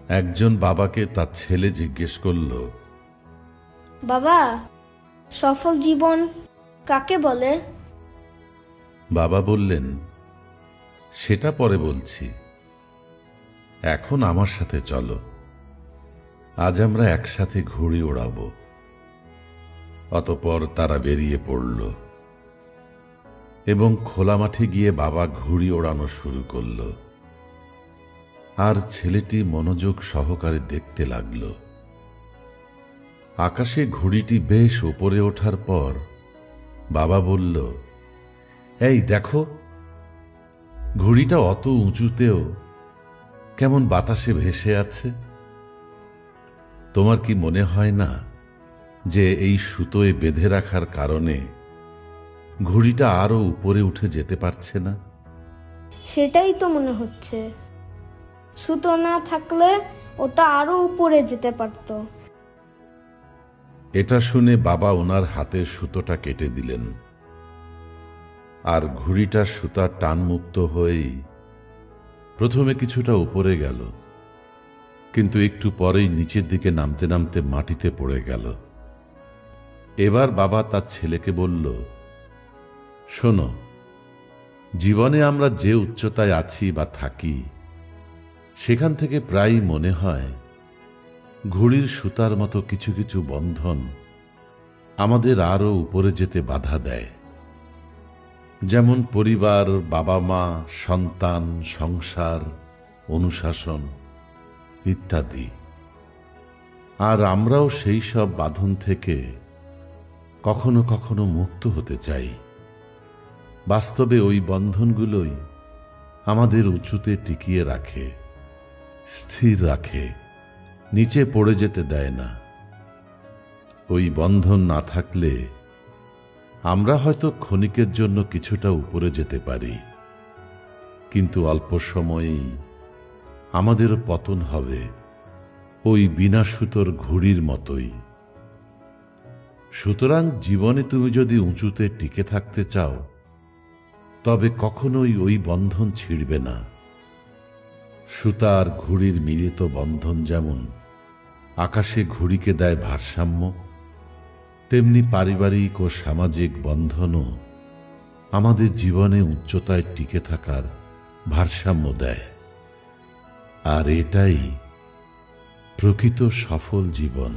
একজন বাবাকে তার ছেলে জিজ্ঞেস করল, বাবা, সফল জীবন কাকে বলে? বাবা বললেন, সেটা পরে বলছি, এখন আমার সাথে চলো, আজ আমরা একসাথে ঘুড়ি ওড়াব। অতঃপর তারা বেরিয়ে পড়ল এবং খোলা মাঠে গিয়ে বাবা ঘুড়ি ওড়ানো শুরু করল। আর ছেলেটি মনোযোগ সহকারে দেখতে লাগল। আকাশে ঘুড়িটি বেশ উপরে ওঠার পর বাবা বলল, এই দেখো, ঘুড়িটা অত উঁচুতেও কেমন বাতাসে ভেসে আছে। তোমার কি মনে হয় না যে এই সুতোয় বেঁধে রাখার কারণে ঘুড়িটা আরো উপরে উঠে যেতে পারছে না? সেটাই তো মনে হচ্ছে। সুতো না থাকলে ওটা আরো উপরে যেতে পারত। এটা শুনে বাবা ওনার হাতের সুতোটা কেটে দিলেন, আর ঘুড়িটার সুতার টানমুক্ত হয়েই প্রথমে কিছুটা উপরে গেল, কিন্তু একটু পরেই নিচের দিকে নামতে নামতে মাটিতে পড়ে গেল। এবার বাবা তার ছেলেকে বলল, শোনো, জীবনে আমরা যে উচ্চতায় আছি বা থাকি, সেখান থেকে প্রায়ই মনে হয় ঘুড়ির সুতার মতো কিছু কিছু বন্ধন আমাদের আরো উপরে যেতে বাধা দেয়। যেমন পরিবার, বাবা মা, সন্তান, সংসার, অনুশাসন ইত্যাদি। আর আমরাও সেই সব বাঁধন থেকে কখনো কখনো মুক্ত হতে চাই। বাস্তবে ওই বন্ধনগুলোই আমাদের উঁচুতে টিকিয়ে রাখে, স্থির রাখে, নিচে পড়ে যেতে দেয় না। ওই বন্ধন না থাকলে আমরা হয়তো ক্ষণিকের জন্য কিছুটা উপরে যেতে পারি, কিন্তু অল্প সময়েই আমাদেরও পতন হবে ওই বিনা সুতোর ঘুড়ির মতোই। সুতরাং জীবনে তুমি যদি উঁচুতে টিকে থাকতে চাও, তবে কখনোই ওই বন্ধন ছিঁড়বে না। সুতা আর ঘুড়ির মিলিত বন্ধন যেমন আকাশে ঘুড়িকে দেয় ভারসাম্য, তেমনি পারিবারিক ও সামাজিক বন্ধনও আমাদের জীবনে উচ্চতায় টিকে থাকার ভারসাম্য দেয়। আর এটাই প্রকৃত সফল জীবন।